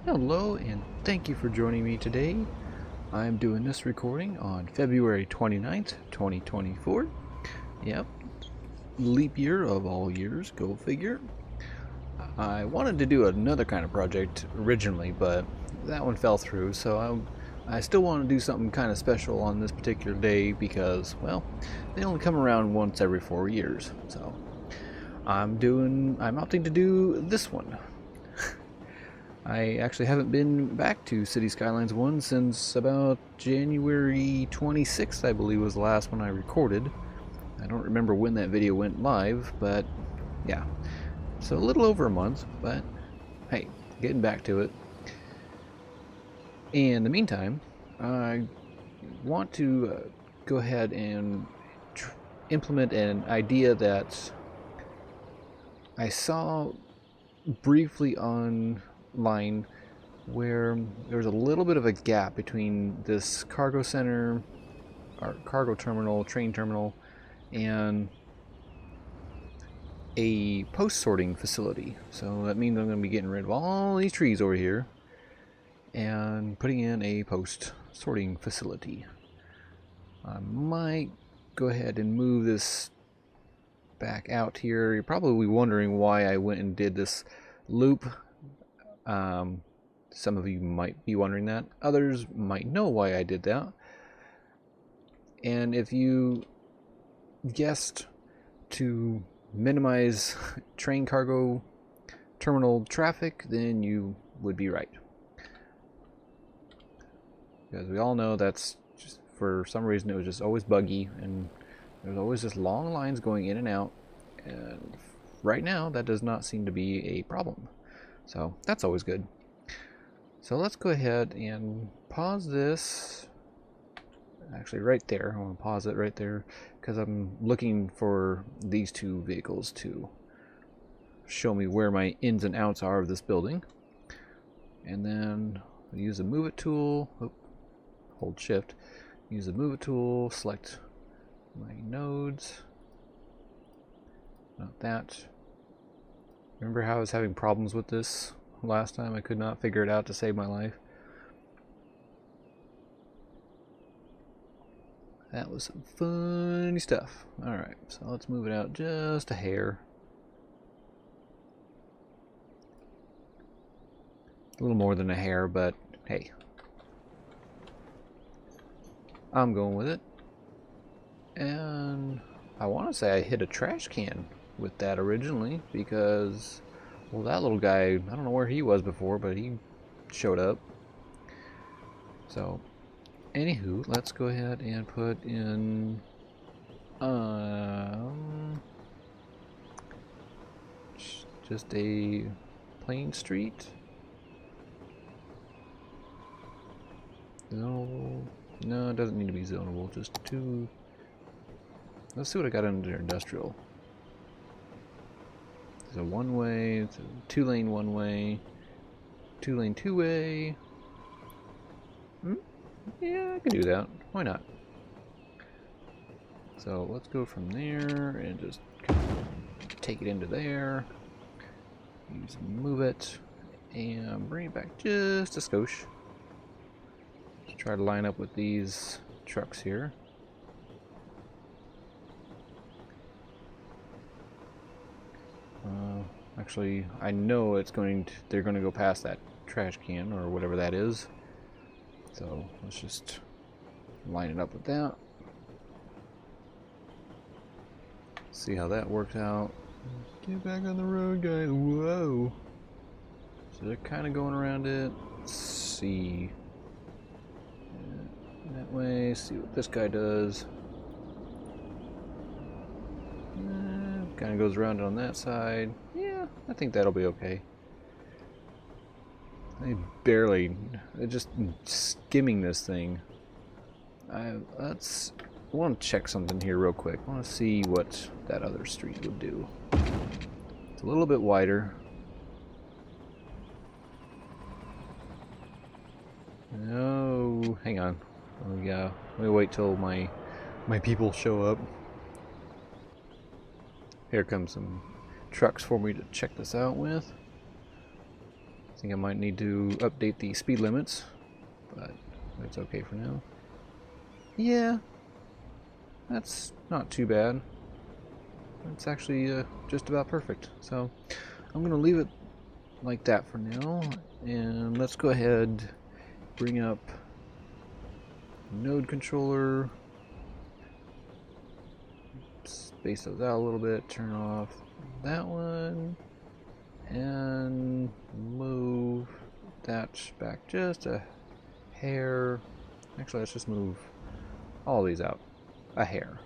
Hello, and thank you for joining me today. I'm doing this recording on February 29th, 2024. Yep, leap year of all years, go figure. I wanted to do another kind of project originally, but that one fell through, so I still want to do something kind of special on this particular day because, well, they only come around once every 4 years. So I'm opting to do this one. I actually haven't been back to City Skylines 1 since about January 26th, I believe was the last one I recorded. I don't remember when that video went live, but yeah. So a little over a month, but hey, getting back to it. In the meantime, I want to go ahead and implement an idea that I saw briefly online, where there's a little bit of a gap between this cargo center, or cargo terminal, train terminal, and a post sorting facility. So that means I'm going to be getting rid of all these trees over here and putting in a post sorting facility. I might go ahead and move this back out here. You're probably wondering why I went and did this loop. Some of you might be wondering that. Others might know why I did that. And if you guessed to minimize train cargo terminal traffic, then you would be right. Because we all know that's just, for some reason, it was just always buggy, and there's always just long lines going in and out. And right now, that does not seem to be a problem. So that's always good. So let's go ahead and pause this. Actually, right there. I want to pause it right there because I'm looking for these two vehicles to show me where my ins and outs are of this building. And then I'll use the move it tool. Hold shift. Use the move it tool. Select my nodes. Not that. Remember how I was having problems with this last time? I could not figure it out to save my life. That was some funny stuff. Alright, so let's move it out just a hair. A little more than a hair, but hey. I'm going with it. And I want to say I hit a trash can with that originally because, well, that little guy, I don't know where he was before, but he showed up. So, anywho, let's go ahead and put in just a plain street. No, it doesn't need to be zonable. Just two. Let's see what I got under industrial. There's a one-way, it's a two-lane one-way, two-lane two-way. Yeah, I can do that. Why not? So let's go from there and just take it into there. Use move it and bring it back just a skosh. Just try to line up with these trucks here. Actually, I know they're going to go past that trash can or whatever that is. So let's just line it up with that. See how that works out. Get back on the road, guys. Whoa. So they're kind of going around it. Let's see. That way, see what this guy does. Kind of goes around on that side. Yeah, I think that'll be okay. They're just skimming this thing. I want to check something here real quick. I want to see what that other street would do. It's a little bit wider. No, hang on. Oh yeah, let me wait till my people show up. Here comes some trucks for me to check this out with. think I might need to update the speed limits, but it's okay for now. Yeah, that's not too bad. It's actually just about perfect. So I'm going to leave it like that for now, and let's go ahead, bring up node controller, space those out a little bit, turn off that one, and move that back just a hair. Actually, let's just move all these out a hair.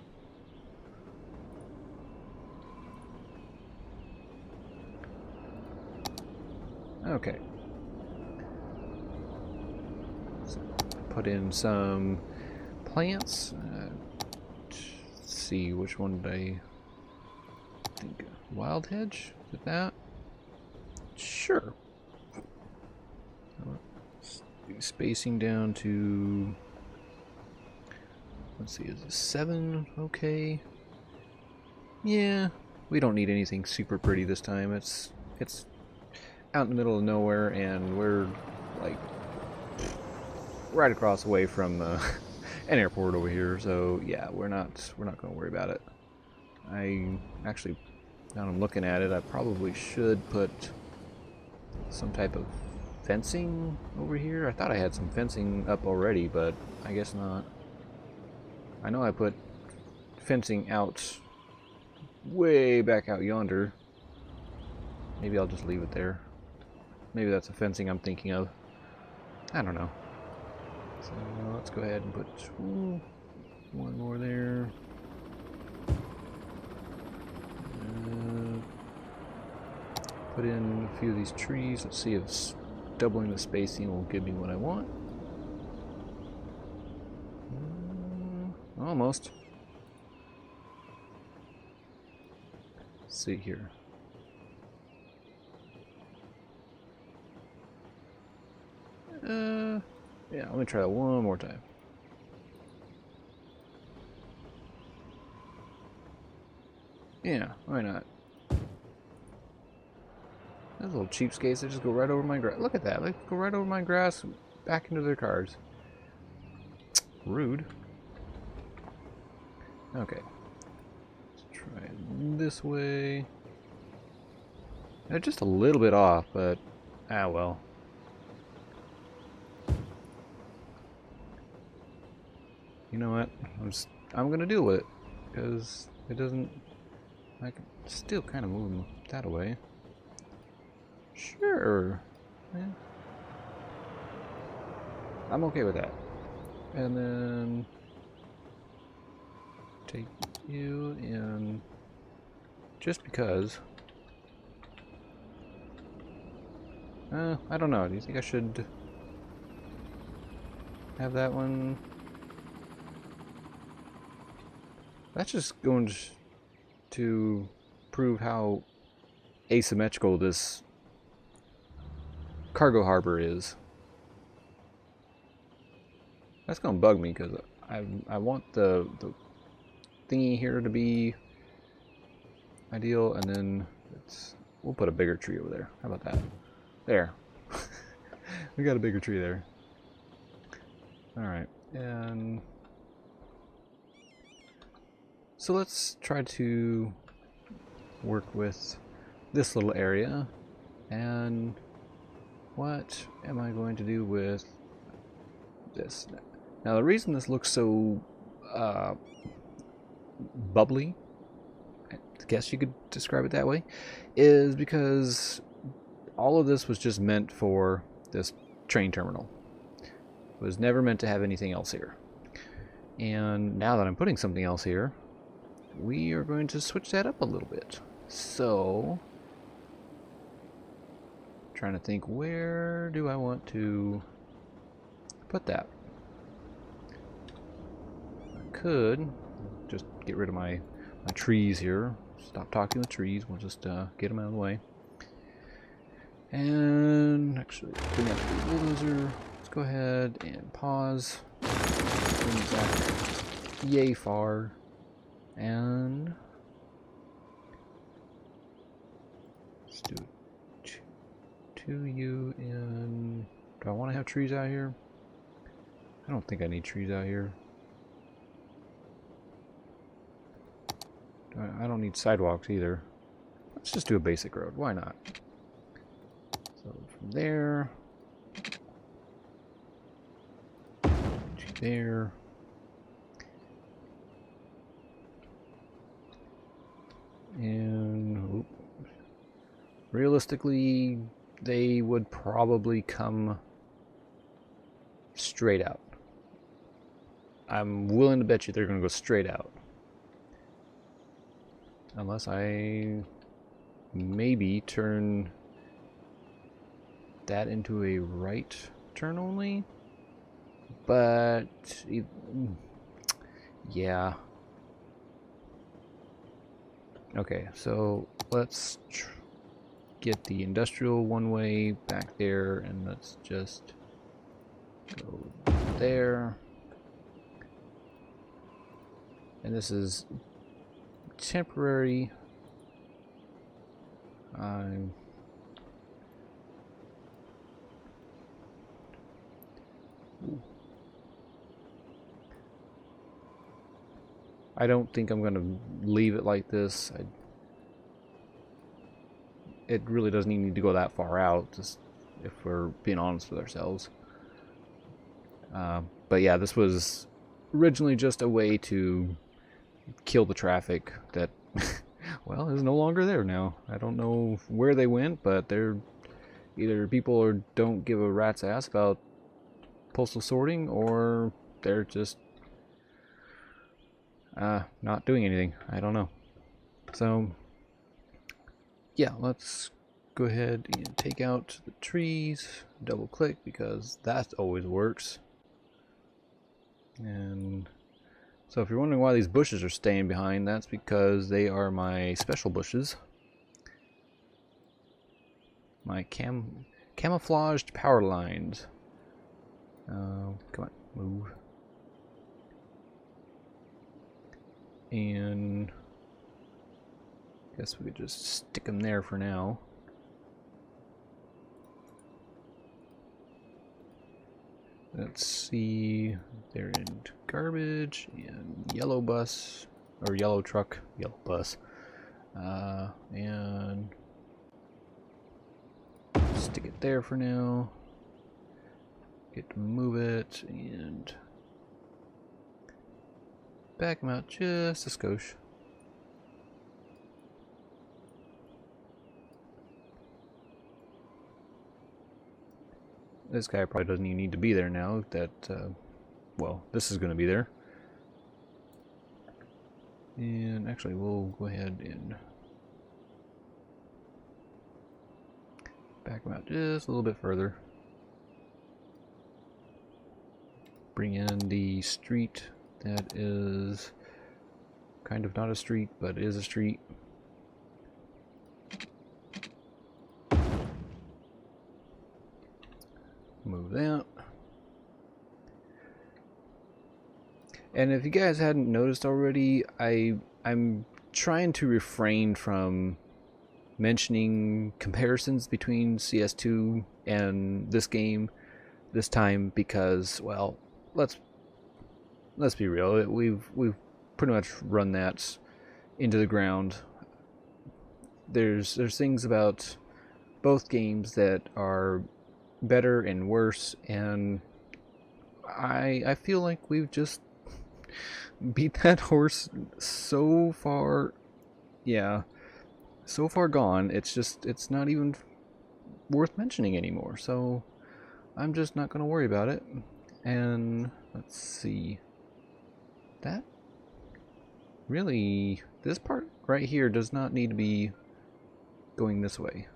Okay. So put in some plants. Let's see, which one did I think? Wild hedge? Is it that? Sure. Spacing down to, let's see, is it 7 okay? Yeah, we don't need anything super pretty this time. It's out in the middle of nowhere, and we're like right across away from an airport over here. So yeah, we're not going to worry about it. I actually, now I'm looking at it, I probably should put some type of fencing over here. I thought I had some fencing up already, but I guess not. I know I put fencing out way back out yonder. Maybe I'll just leave it there. Maybe that's the fencing I'm thinking of. I don't know. So let's go ahead and put one more there. Put in a few of these trees. Let's see if doubling the spacing will give me what I want. Almost. Let's see here. Yeah, let me try that one more time. Yeah, why not? Those little cheapskates, they just go right over my grass. Look at that, they go right over my grass, back into their cars. Rude. Okay. Let's try it this way. They're just a little bit off, but ah well. You know what? I'm gonna deal with it, because it doesn't. I can still kind of move them that away. Sure. Yeah. I'm okay with that. And then take you in, just because. I don't know. Do you think I should have that one? That's just going to prove how asymmetrical this cargo harbor is. That's gonna bug me because I want the thingy here to be ideal, and then we'll put a bigger tree over there. How about that? There. We got a bigger tree there. Alright, and so let's try to work with this little area. And what am I going to do with this? Now the reason this looks so bubbly, I guess you could describe it that way, is because all of this was just meant for this train terminal. It was never meant to have anything else here. And now that I'm putting something else here, we are going to switch that up a little bit. So, trying to think, where do I want to put that? I could just get rid of my trees here. Stop talking to the trees. We'll just get them out of the way. And actually, bring up the bulldozer. Let's go ahead and pause. Bring it back yay far. And let's do 2U in trees out here? I don't think I need trees out here. I don't need sidewalks either. Let's just do a basic road. Why not? So from there to there. And realistically, they would probably come straight out. I'm willing to bet you they're going to go straight out. Unless I maybe turn that into a right turn only. But yeah. Okay, so let's get the industrial one way back there, and let's just go there. And this is temporary. I don't think I'm going to leave it like this. It really doesn't even need to go that far out, just if we're being honest with ourselves. But yeah, this was originally just a way to kill the traffic that, well, is no longer there now. I don't know where they went, but they're either people don't give a rat's ass about postal sorting, or they're just not doing anything. I don't know. So yeah, let's go ahead and take out the trees, double click, because that always works. And so if you're wondering why these bushes are staying behind, that's because they are my special bushes. My camouflaged power lines. Come on, move. And I guess we could just stick them there for now. Let's see, they're in garbage and yellow bus, or yellow truck, yellow bus, and stick it there for now. Get to move it and back them out just a skosh. This guy probably doesn't even need to be there now that, well, this is going to be there. And actually, we'll go ahead and back them out just a little bit further. Bring in the street that is kind of not a street, but is a street. Move that. And if you guys hadn't noticed already, I'm trying to refrain from mentioning comparisons between CS2 and this game this time because, well, let's be real. We've pretty much run that into the ground. There's things about both games that are better and worse, and I feel like we've just beat that horse so far. Yeah, so far gone. It's not even worth mentioning anymore. So I'm just not going to worry about it. And let's see. That really, this part right here does not need to be going this way.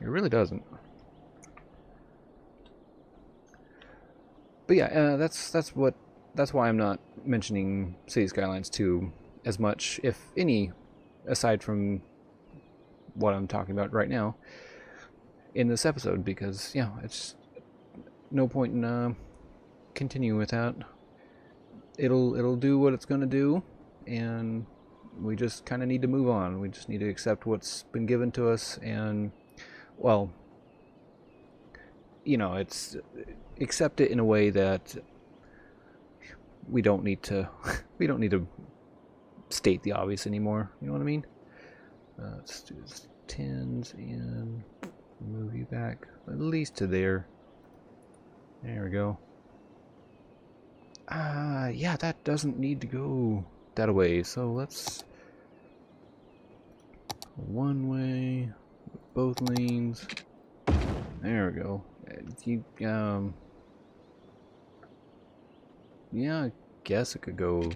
It really doesn't. But yeah, that's why I'm not mentioning City Skylines 2 as much, if any, aside from what I'm talking about right now in this episode, because yeah, it's no point in continuing with that. It'll do what it's gonna do, and we just kind of need to move on. We just need to accept what's been given to us, and well, you know, it's accept it in a way that we don't need to we don't need to state the obvious anymore. You know what I mean? Let's do this 10s and move you back at least to there. There we go. Yeah, that doesn't need to go that way. So let's one way, both lanes. There we go. Yeah, I guess it could go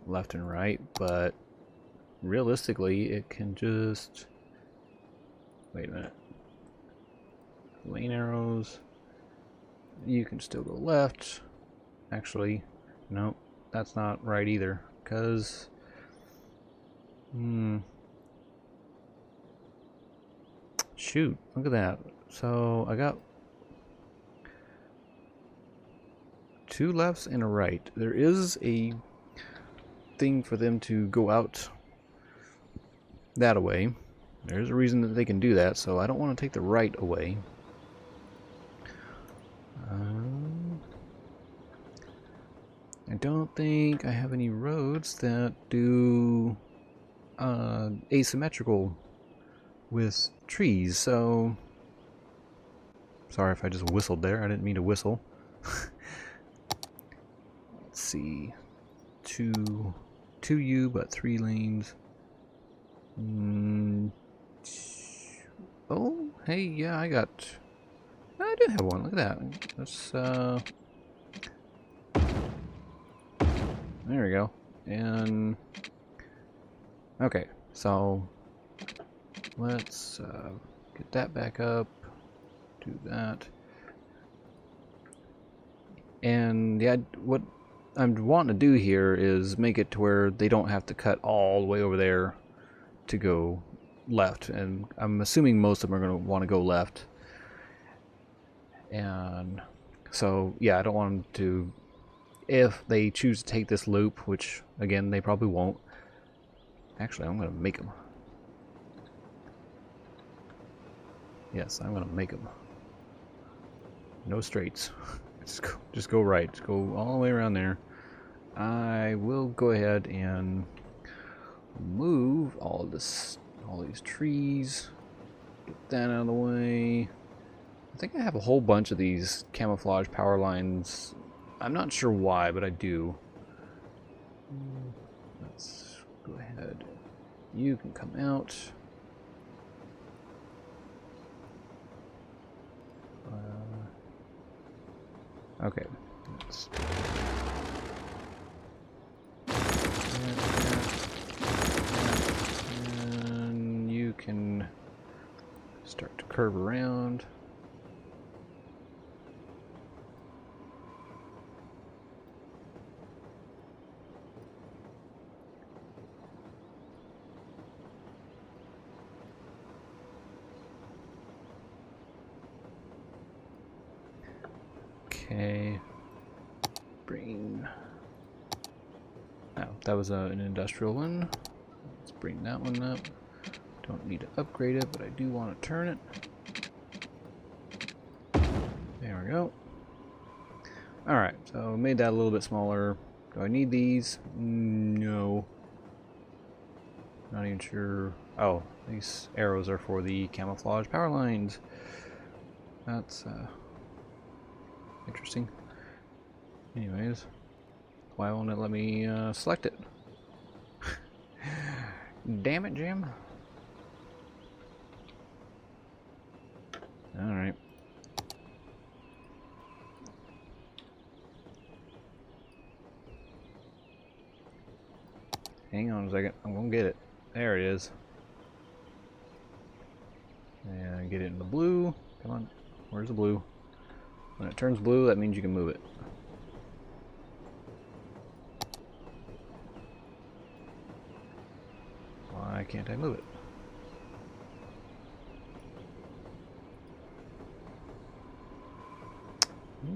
left and right, but realistically, it can just... Wait a minute. Lane arrows. You can still go left. Actually, nope, that's not right either, because... Shoot, look at that. So, I got 2 lefts and a right. There is a thing for them to go out that way. There's a reason that they can do that, so I don't want to take the right away. I don't think I have any roads that do asymmetrical with trees, so... Sorry if I just whistled there, I didn't mean to whistle. Let's see... 2U, but 3 lanes. Oh, hey, yeah, I do have one, look at that. Let's, there we go. And... Okay, so... Let's, get that back up. Do that. And, yeah, what I'm wanting to do here is make it to where they don't have to cut all the way over there to go left, and I'm assuming most of them are going to want to go left. And so yeah, I don't want them to, if they choose to take this loop, which again they probably won't. Actually, I'm going to make them. Yes, I'm going to make them. No straights. Just go right. Just go all the way around there. I will go ahead and move all these trees. Get that out of the way. I think I have a whole bunch of these camouflage power lines. I'm not sure why, but I do. Let's go ahead. You can come out. Okay. Let's... And you can start to curve around. Okay. Bring... Oh, that was an industrial one. Let's bring that one up. Don't need to upgrade it, but I do want to turn it. There we go. Alright, so made that a little bit smaller. Do I need these? No. Not even sure. Oh, these arrows are for the camouflage power lines. That's interesting. Anyways, why won't it let me select it? Damn it, Jim. Alright. Hang on a second, I'm gonna get it. There it is. And get it in the blue. Come on, where's the blue? When it turns blue, that means you can move it. Why can't I move it?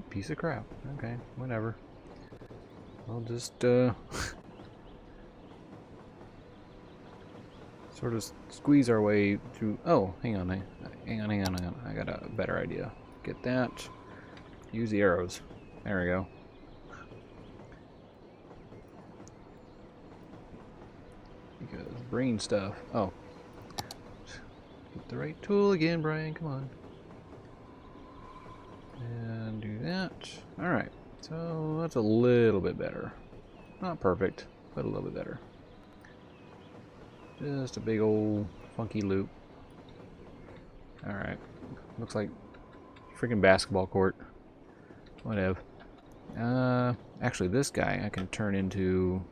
Piece of crap. Okay, whatever. I'll just sort of squeeze our way through. Oh, hang on. Hang on. I got a better idea. Get that. Use the arrows. There we go. Because brain stuff. Oh. Get the right tool again, Brian. Come on. And do that. Alright. So that's a little bit better. Not perfect, but a little bit better. Just a big old funky loop. Alright. Looks like freaking basketball court. Whatever. Actually this guy I can turn into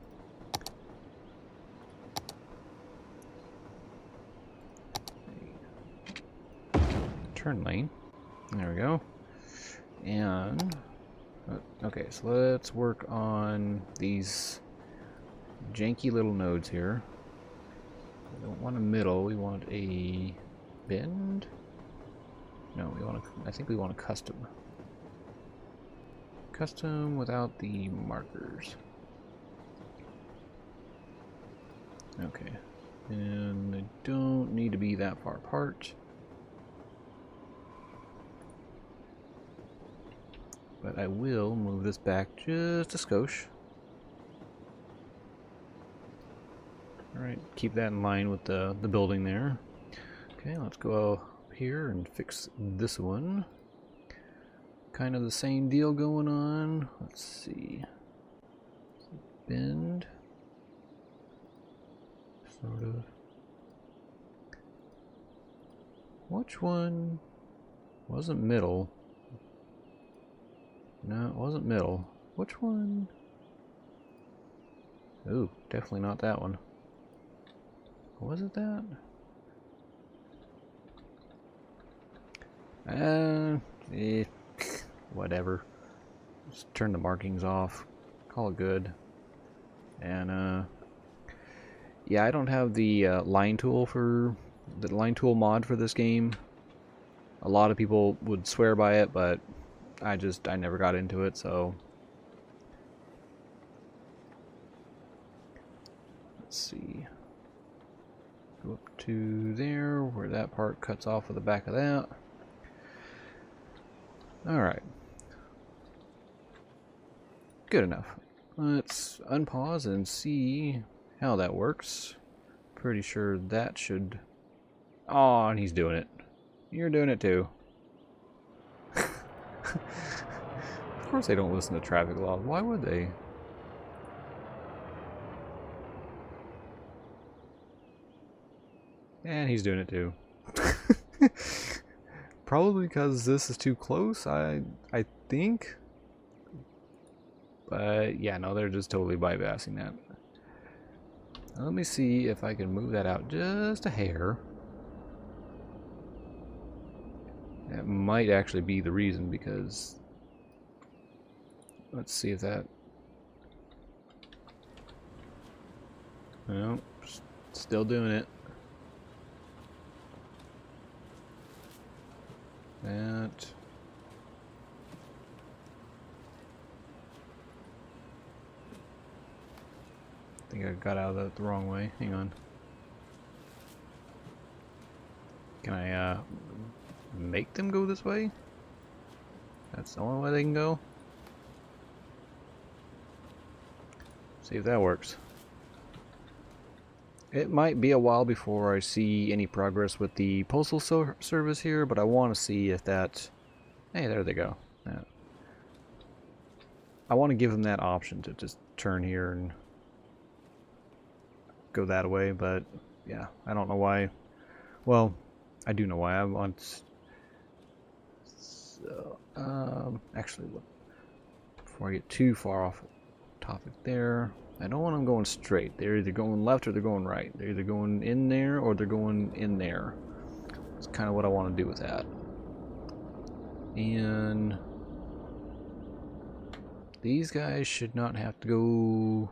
turn lane. There we go. And okay, so let's work on these janky little nodes here. We don't want a middle, we want a bend. No, we want I think we want a custom. Custom without the markers. Okay. And they don't need to be that far apart. But I will move this back just a skosh. Alright, keep that in line with the building there. Okay, let's go up here and fix this one. Kind of the same deal going on. Let's see. Bend. Sort of. Which one wasn't middle? No, it wasn't middle. Which one? Ooh, definitely not that one. Was it that? Whatever. Just turn the markings off. Call it good. And yeah, I don't have the line tool mod for this game. A lot of people would swear by it, but I never got into it, so let's see. Go up to there, where that part cuts off with the back of that. Alright. Good enough. Let's unpause and see how that works. Pretty sure that should... Oh, and he's doing it. You're doing it too. Of course they don't listen to traffic laws. Why would they? And he's doing it too. Probably because this is too close, I think. But yeah, no, they're just totally bypassing that. Now, let me see if I can move that out just a hair. That might actually be the reason, because let's see if that... No, still doing it. That... I think I got out of that the wrong way. Hang on. Can I make them go this way? That's the only way they can go? See if that works. It might be a while before I see any progress with the Postal Service here, but I want to see if that... Hey, there they go. Yeah. I want to give them that option to just turn here and go that way, but yeah, I don't know why. Well, I do know why. I want... So, actually, before I get too far off topic there, I don't want them going straight. They're either going left or they're going right. They're either going in there or they're going in there. That's kind of what I want to do with that. And these guys should not have to go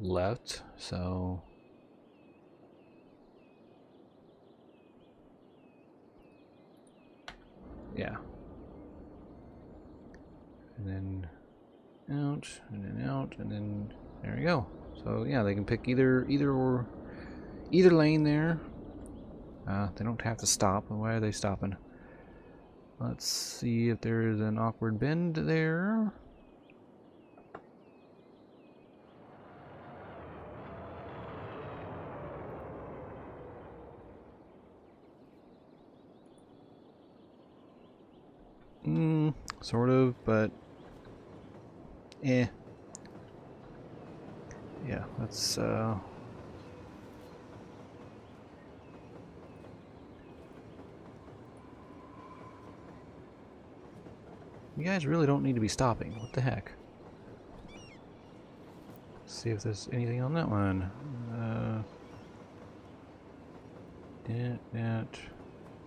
left, so yeah. And then out, and then out, and then there we go. So yeah, they can pick either either lane there. They don't have to stop. Why are they stopping? Let's see if there is an awkward bend there. Sort of, but yeah, let's you guys really don't need to be stopping. What the heck? Let's see if there's anything on that one.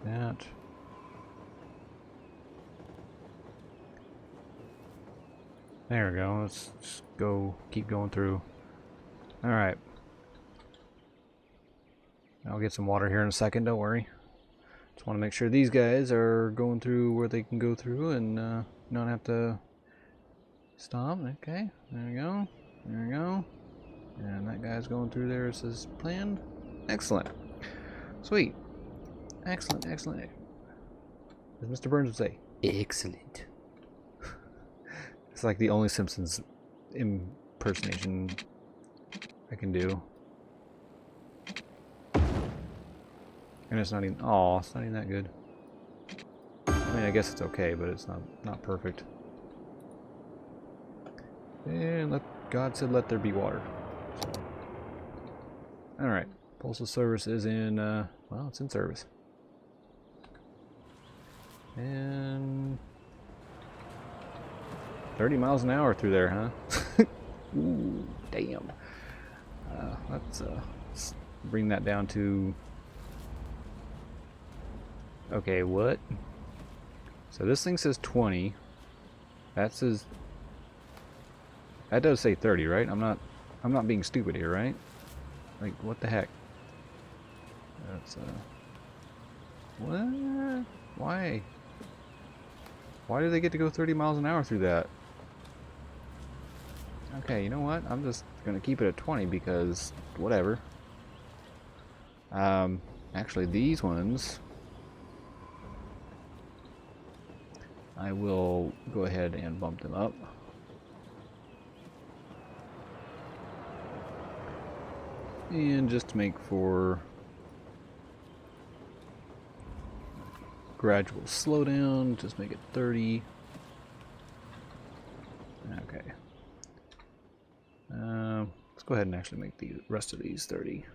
That. There we go. Let's just keep going through. Alright. I'll get some water here in a second, don't worry. Just want to make sure these guys are going through where they can go through and not have to stop. Okay, there we go. There we go. And that guy's going through there as planned. Excellent. Sweet. Excellent. As Mr. Burns would say, excellent. It's like the only Simpsons impersonation I can do. And it's not even, it's not even that good. I mean, I guess it's okay, but it's not perfect. And God said let there be water. So. Alright, Postal Service is in, well, it's in service. And 30 miles an hour through there, huh? Ooh, damn. Let's bring that down to... Okay, what? So this thing says 20. That says... That does say 30, right? I'm not being stupid here, right? Like, what the heck? That's, what? Why? Why do they get to go 30 miles an hour through that? Okay, you know what? I'm just gonna keep it at 20 because whatever. Actually, these ones I will go ahead and bump them up. And just to make for gradual slowdown, just make it 30. Okay. Let's go ahead and actually make the rest of these 30.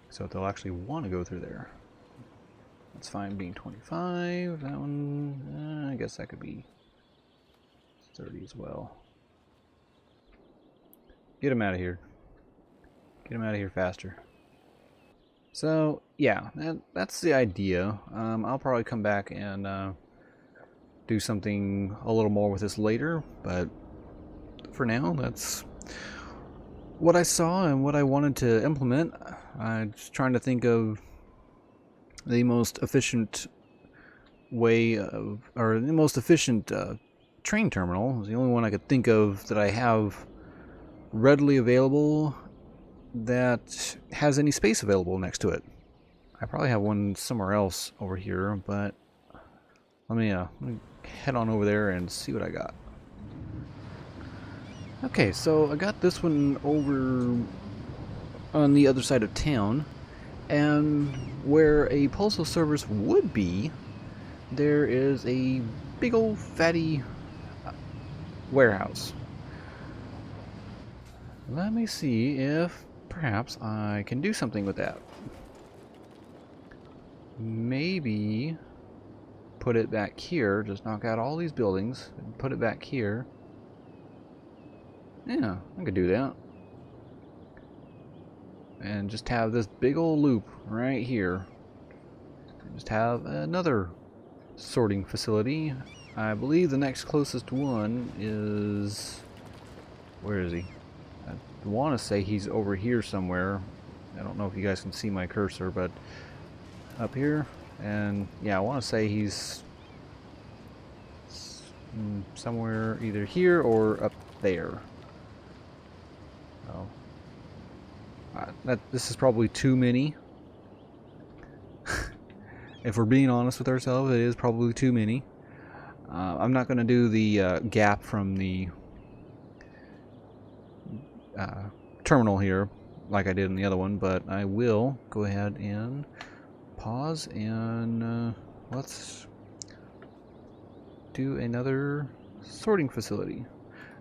So they'll actually want to go through there. That's fine being 25. That one, I guess that could be 30 as well. Get him out of here. Get him out of here faster. So, yeah, that's the idea. I'll probably come back and do something a little more with this later, but for now, that's what I saw and what I wanted to implement. I'm just trying to think of the most efficient way of, or the most efficient train terminal. It's the only one I could think of that I have readily available that has any space available next to it. I probably have one somewhere else over here, but let me head on over there and see what I got. Okay, so I got this one over on the other side of town, and where a postal service would be, there is a big old fatty warehouse. Let me see if perhaps I can do something with that. Maybe put it back here, just knock out all these buildings and put it back here. Yeah, I could do that. And just have this big old loop right here. Just have another sorting facility. I believe the next closest one is... Where is he? I want to say he's over here somewhere. I don't know if you guys can see my cursor, but up here. And yeah, I want to say he's somewhere either here or up there. This is probably too many. If we're being honest with ourselves, it is probably too many. I'm not going to do the gap from the terminal here like I did in the other one, but I will go ahead and pause and let's do another sorting facility.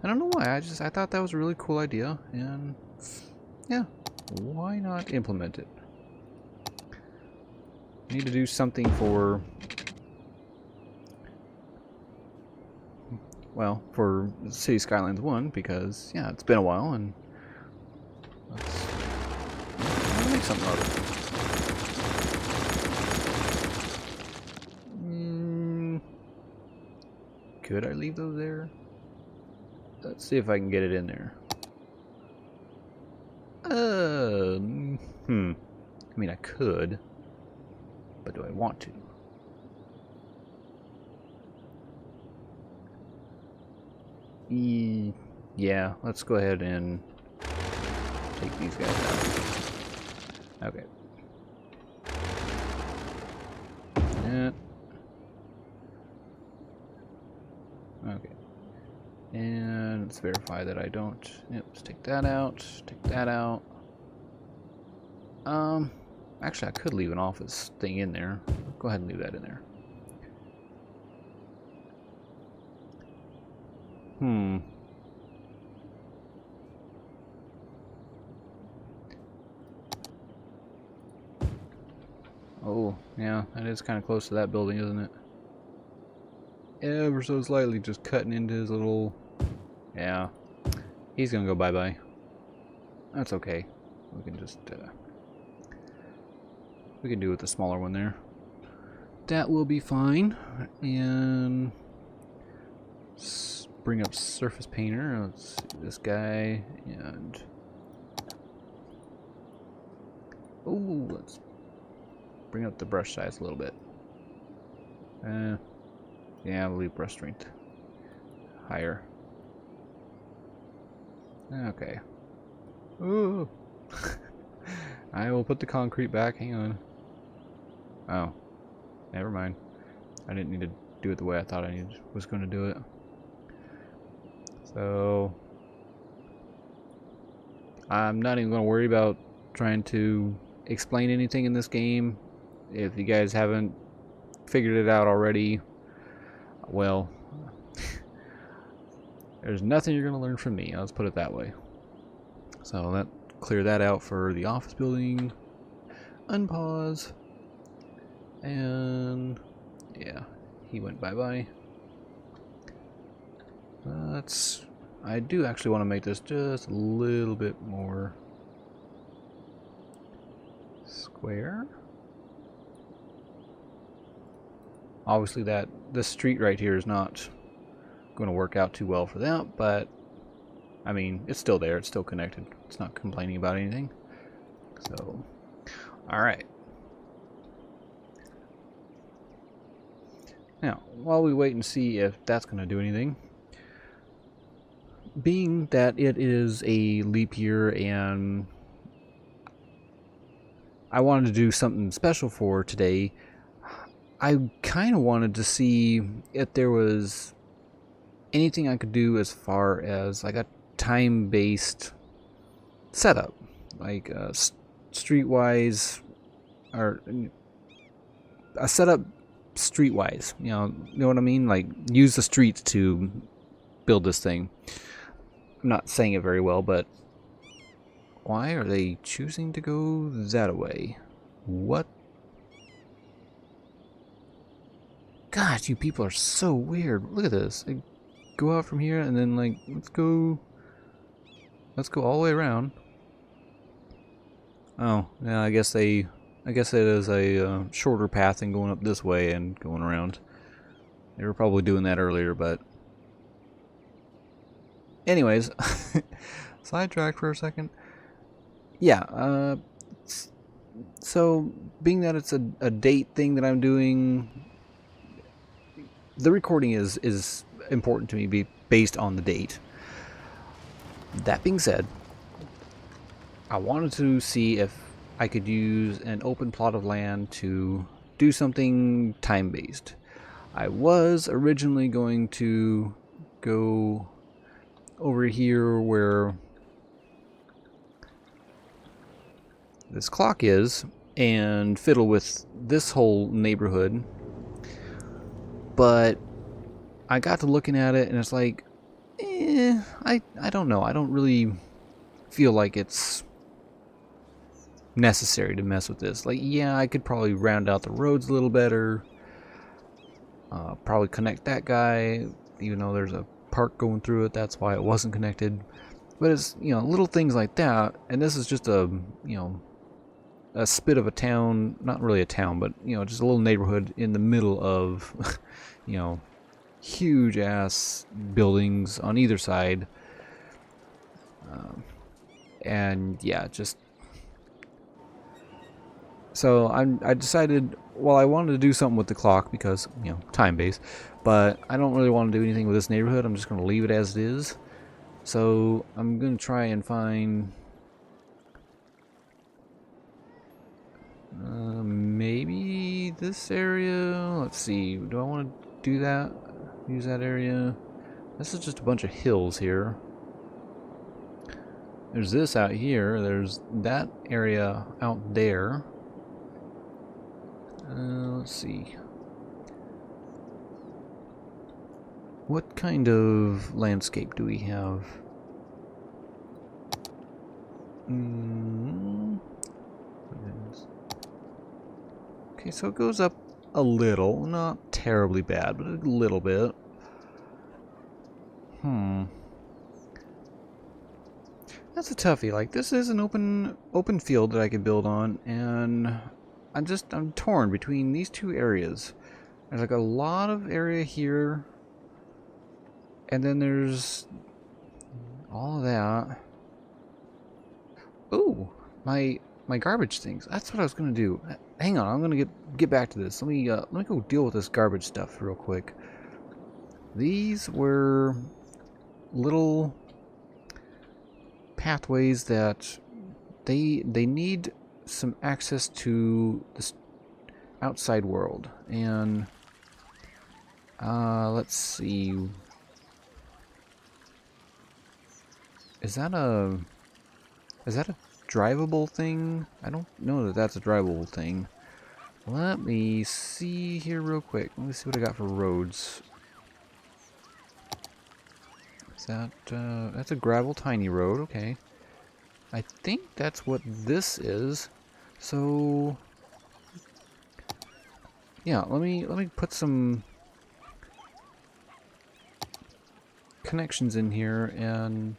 I don't know why, I thought that was a really cool idea, and yeah, why not implement it? I need to do something for, well, for City Skylines 1, because, yeah, it's been a while, and let's make something out of it. Could I leave those there? Let's see if I can get it in there. I mean, I could, but do I want to? Yeah, let's go ahead and take these guys out. Okay. Yeah. Okay. And let's verify that I don't. Yep, let's take that out. Take that out. Actually, I could leave an office thing in there. Go ahead and leave that in there. Oh, yeah, that is kind of close to that building, isn't it? Ever so slightly, just cutting into his little... Yeah, he's gonna go bye-bye. That's okay. We can just, we can do with the smaller one there. That will be fine. And... bring up surface painter. Let's see this guy, and... Oh, let's bring up the brush size a little bit. Yeah, we'll leave brush strength higher. Okay. Ooh. I will put the concrete back. Hang on. Oh, never mind. I didn't need to do it the way I thought I was going to do it. So I'm not even going to worry about trying to explain anything in this game. If you guys haven't figured it out already, well, there's nothing you're going to learn from me. Let's put it that way. So that clear that out for the office building. Unpause. And yeah, he went bye-bye. I do actually want to make this just a little bit more square. Obviously this street right here is not going to work out too well for that, but I mean, it's still there, it's still connected. It's not complaining about anything. So, alright. Now, while we wait and see if that's going to do anything, being that it is a leap year and I wanted to do something special for today, I kind of wanted to see if there was anything I could do as far as like a time-based setup, like streetwise, or a setup streetwise. You know what I mean? Like use the streets to build this thing. I'm not saying it very well, but why are they choosing to go that way? What? God, you people are so weird. Look at this. Like, go out from here and then like let's go all the way around. Oh, yeah, I guess it is a shorter path than going up this way and going around. They were probably doing that earlier, but anyways, sidetracked for a second. Yeah, so being that it's a date thing that I'm doing, the recording is important to me based on the date. That being said, I wanted to see if I could use an open plot of land to do something time-based. I was originally going to go over here where this clock is and fiddle with this whole neighborhood, but I got to looking at it and it's like, I don't know. I don't really feel like it's necessary to mess with this. Like, yeah, I could probably round out the roads a little better. Probably connect that guy, even though there's a park going through it. That's why it wasn't connected. But it's, you know, little things like that. And this is just a, you know, a spit of a town. Not really a town, but, you know, just a little neighborhood in the middle of, you know, huge ass buildings on either side. And yeah, just so I decided, well, I wanted to do something with the clock because, you know, time based, but I don't really want to do anything with this neighborhood. I'm just going to leave it as it is. So I'm going to try and find maybe this area. Let's see, do I want to do that? Use that area? This is just a bunch of hills here. There's this out here. There's that area out there. Let's see. What kind of landscape do we have? Okay, so it goes up a little. Not terribly bad, but a little bit. That's a toughie. Like, this is an open field that I could build on, and I'm torn between these two areas. There's like a lot of area here, and then there's all of that. Ooh, my garbage things. That's what I was gonna do. Hang on, I'm gonna get back to this. Let me go deal with this garbage stuff real quick. These were little pathways that they need some access to this outside world, and let's see. Is that a drivable thing? I don't know that that's a drivable thing. Let me see here real quick. Let me see what I got for roads. Is that that's a gravel tiny road? Okay. I think that's what this is. So yeah, let me put some connections in here, and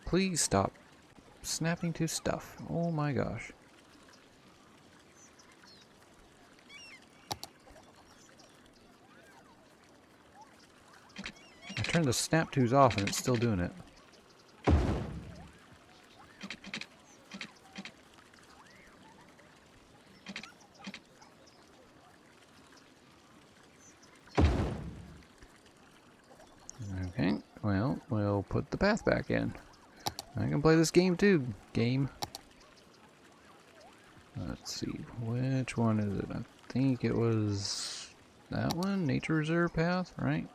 please stop snapping to stuff. Oh my gosh. I turned the snap twos off and it's still doing it. Okay, well, we'll put the path back in. I can play this game too. Game. Let's see, which one is it? I think it was that one, Nature Reserve Path, right?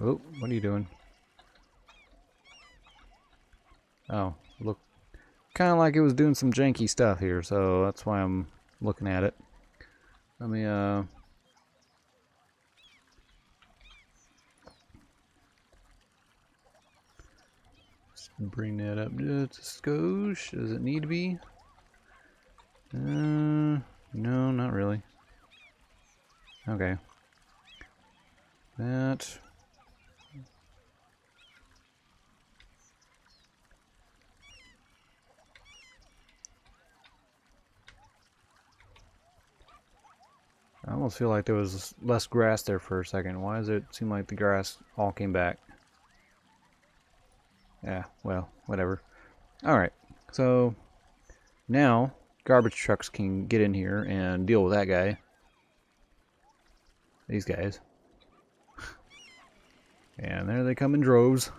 Oh, what are you doing? Oh, look, kind of like it was doing some janky stuff here, so that's why I'm looking at it. Let me, bring that up just a skosh. Does it need to be? No, not really. Okay. That. I almost feel like there was less grass there for a second. Why does it seem like the grass all came back? Yeah, well, whatever. Alright, so now garbage trucks can get in here and deal with that guy. These guys. And there they come in droves.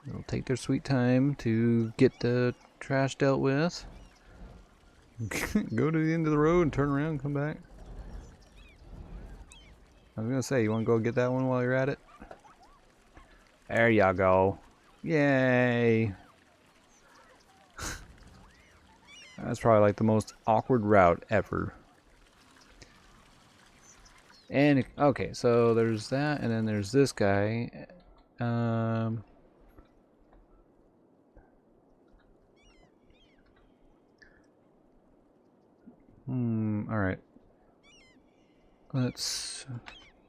They'll take their sweet time to get the trash dealt with. Go to the end of the road and turn around and come back. I was gonna say, you wanna go get that one while you're at it? There y'all go. Yay! That's probably like the most awkward route ever. And okay, so there's that, and then there's this guy. All right. Let's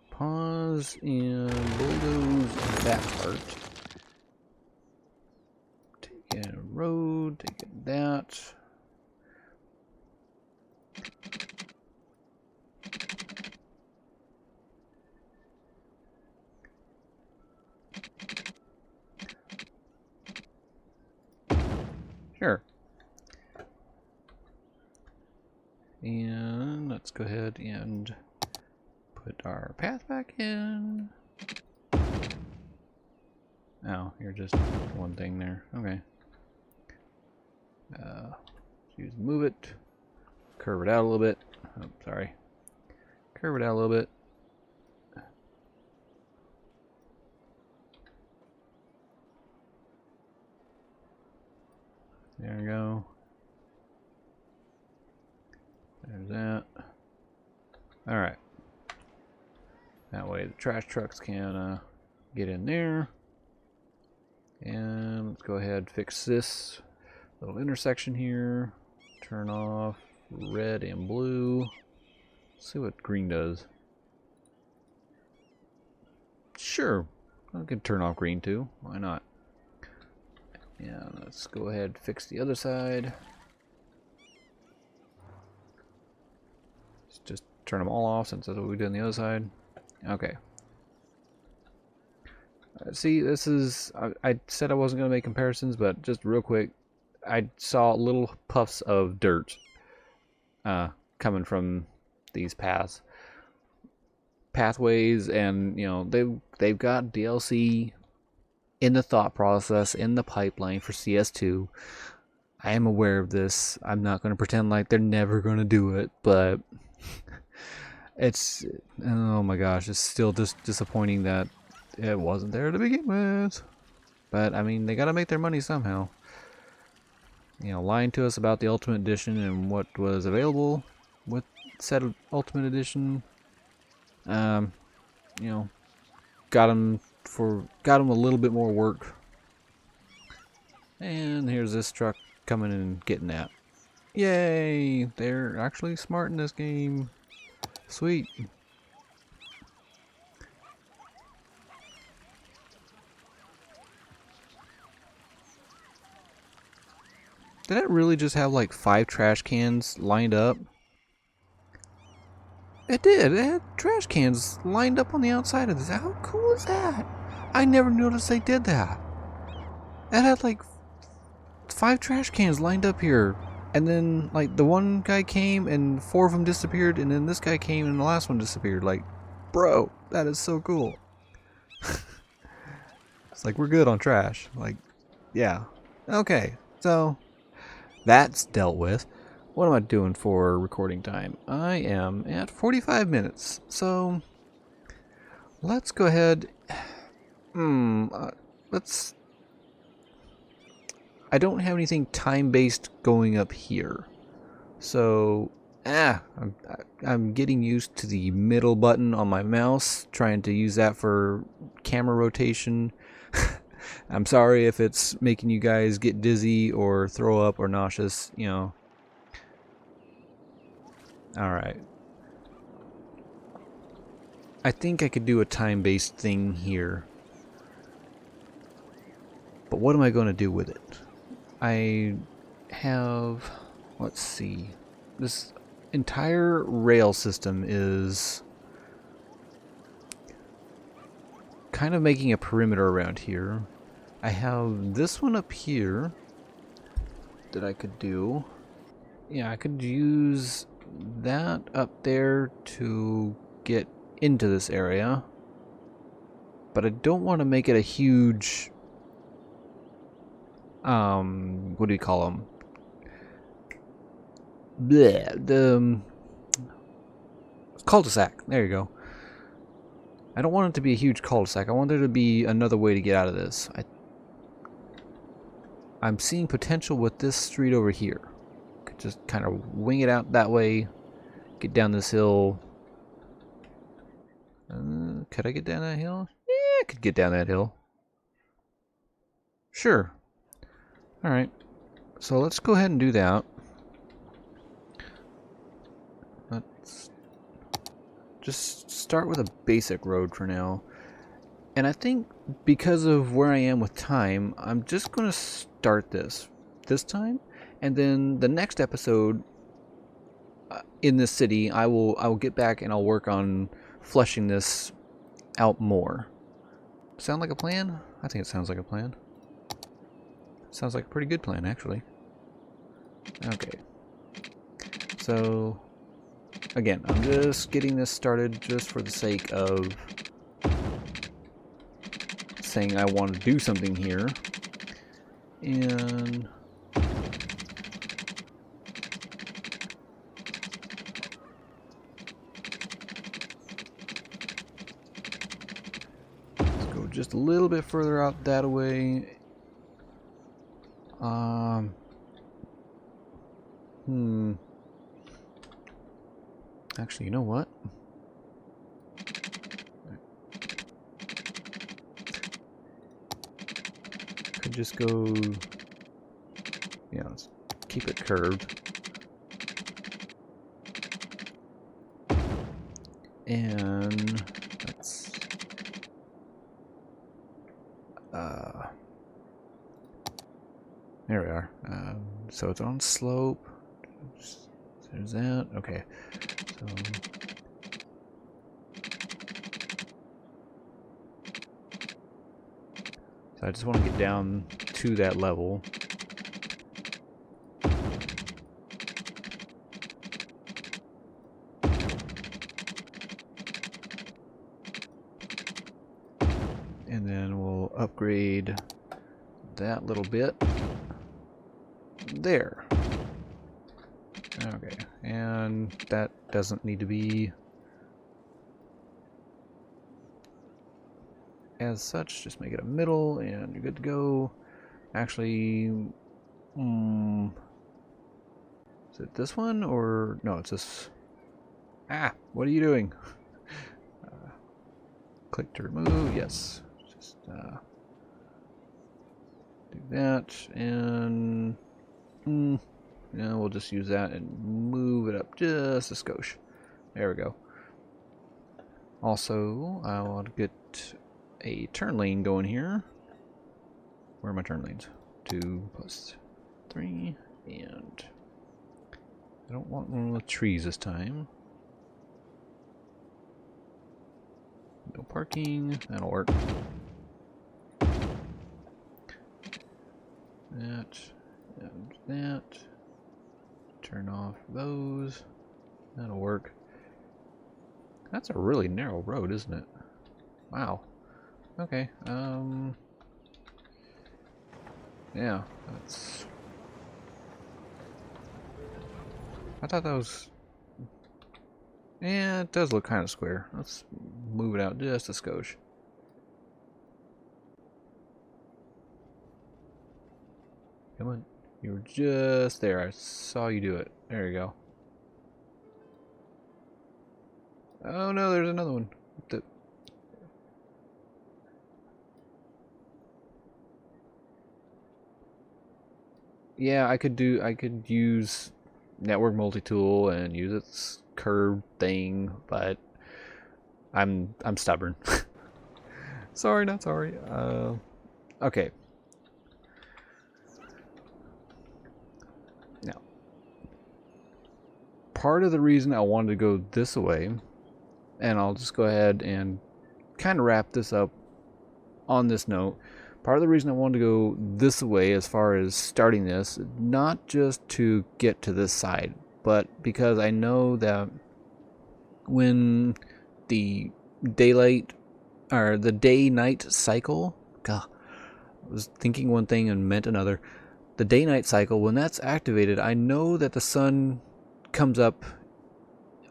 pause and bulldoze that part. Take a road, take that. Sure. And let's go ahead and put our path back in. Oh, you're just one thing there. Okay. Use move it. Curve it out a little bit. Oh, sorry. Curve it out a little bit. There we go. There's that. Alright. That way the trash trucks can get in there. And let's go ahead and fix this little intersection here. Turn off red and blue. Let's see what green does. Sure. I could turn off green too. Why not? Yeah, let's go ahead and fix the other side. Let's just turn them all off since that's what we did on the other side. Okay. See, this is... I said I wasn't going to make comparisons, but just real quick, I saw little puffs of dirt coming from these pathways, and you know they've got DLC in the thought process, in the pipeline for CS2. I am aware of this. I'm not going to pretend like they're never going to do it, but it's, oh my gosh, it's still just disappointing that it wasn't there to begin with. But I mean, they got to make their money somehow. You know, lying to us about the Ultimate Edition and what was available with said Ultimate Edition. You know, got them a little bit more work. And here's this truck coming and getting that. Yay! They're actually smart in this game. Sweet. Did it really just have like 5 trash cans lined up? It did. It had trash cans lined up on the outside of this. How cool is that? I never noticed they did that. It had like 5 trash cans lined up here. And then like the one guy came and 4 of them disappeared. And then this guy came and the last one disappeared. Like, bro, that is so cool. It's like, we're good on trash. Like, yeah. Okay, so that's dealt with. What am I doing for recording time? I am at 45 minutes. So let's go ahead. Let's. I don't have anything time-based going up here. So, I'm getting used to the middle button on my mouse, trying to use that for camera rotation. I'm sorry if it's making you guys get dizzy or throw up or nauseous, you know. Alright. I think I could do a time-based thing here. But what am I going to do with it? I have... Let's see. This entire rail system is kind of making a perimeter around here. I have this one up here that I could do. Yeah, I could use that up there to get into this area, but I don't want to make it a huge, what do you call them? Bleh, the cul-de-sac. There you go. I don't want it to be a huge cul-de-sac. I want there to be another way to get out of this. I'm seeing potential with this street over here. Could just kind of wing it out that way, get down this hill. Could I get down that hill? Yeah, I could get down that hill. Sure. Alright. So let's go ahead and do that. Let's just start with a basic road for now. And I think because of where I am with time, I'm just going to start this time. And then the next episode in this city, I will get back and I'll work on fleshing this out more. Sound like a plan? I think it sounds like a plan. Sounds like a pretty good plan, actually. Okay. So, again, I'm just getting this started just for the sake of saying I want to do something here. And let's go just a little bit further out that way. Actually, you know what? Could just go. Yeah, let's keep it curved. And let's. There we are. So it's on slope. There's that. Okay. So I just want to get down to that level. And then we'll upgrade that little bit. There. Okay. And that doesn't need to be as such. Just make it a middle and you're good to go. Actually, is it this one or no, it's this. What are you doing? Click to remove. Yes. Just do that, and yeah, we'll just use that and move it up just a skosh. There we go. Also, I want to get a turn lane going here. Where are my turn lanes? 2 plus 3, and I don't want one with trees this time. No parking. That'll work. That and that. Turn off those. That'll work. That's a really narrow road, isn't it? Wow. Okay. Yeah, that's. I thought that was. Yeah, it does look kind of square. Let's move it out just a skosh. Come on. You were just there. I saw you do it. There you go. Oh no, there's another one. Yeah, I could use network multi-tool and use its curved thing, but I'm stubborn. Sorry, not sorry. Okay. Now, part of the reason I wanted to go this way, and I'll just go ahead and kind of wrap this up on this note. Part of the reason I wanted to go this way as far as starting this, not just to get to this side, but because I know that when the daylight or the day-night cycle. God, I was thinking one thing and meant another. The day-night cycle, when that's activated, I know that the sun comes up,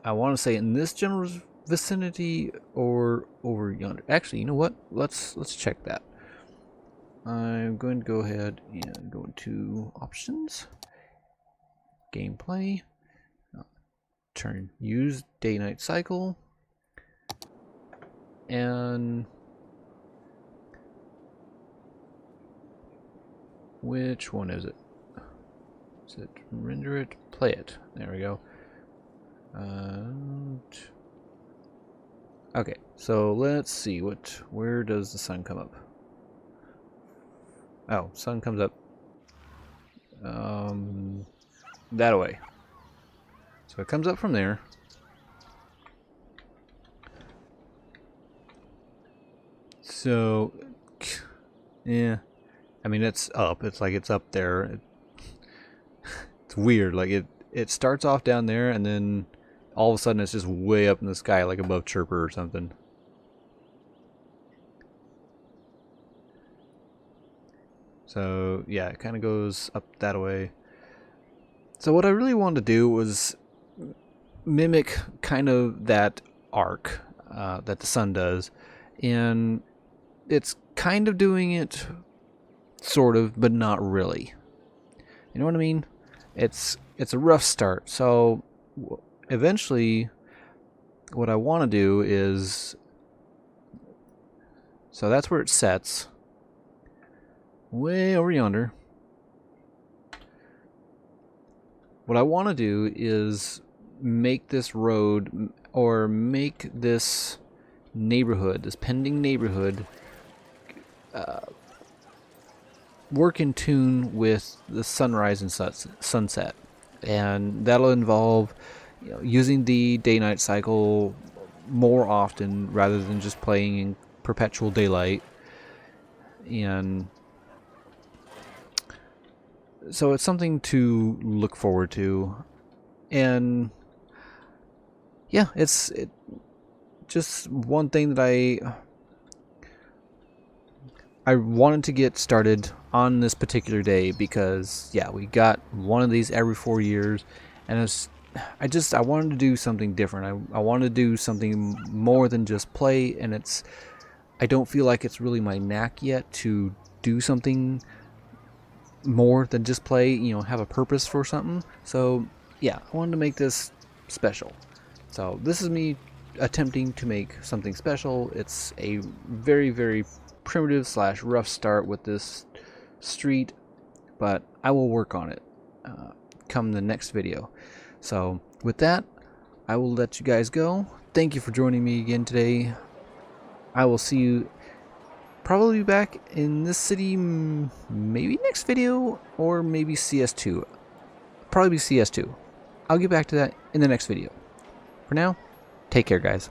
I want to say in this general vicinity or over yonder. Actually, you know what? Let's check that. I'm going to go ahead and go into options, gameplay, use day-night cycle, and which one is it? Is it render it? Play it. There we go. Okay, so let's see where does the sun come up? Oh, sun comes up that way. So it comes up from there. So yeah, I mean it's up. It's like it's up there. It's weird. Like it starts off down there and then all of a sudden it's just way up in the sky, like above Chirper or something. So yeah, it kind of goes up that way. So what I really wanted to do was mimic kind of that arc that the sun does, and it's kind of doing it sort of, but not really. You know what I mean? It's a rough start. So eventually what I want to do is, so that's where it sets, way over yonder. What I want to do is make this road, or make this neighborhood, this pending neighborhood, work in tune with the sunrise and sunset. And that'll involve, you know, using the day-night cycle more often rather than just playing in perpetual daylight. And so it's something to look forward to. And yeah, it's just one thing that I wanted to get started on this particular day, because yeah, we got one of these every 4 years, and I wanted to do something different. I wanted to do something more than just play, and I don't feel like it's really my knack yet to do something more than just play, you know, have a purpose for something. So yeah, I wanted to make this special. So this is me attempting to make something special. It's a very, very primitive / rough start with this street, but I will work on it come the next video. So with that, I will let you guys go. Thank you for joining me again today. I will see you probably back in this city maybe next video, or maybe CS2. Probably be CS2. I'll get back to that in the next video. For now, take care, guys.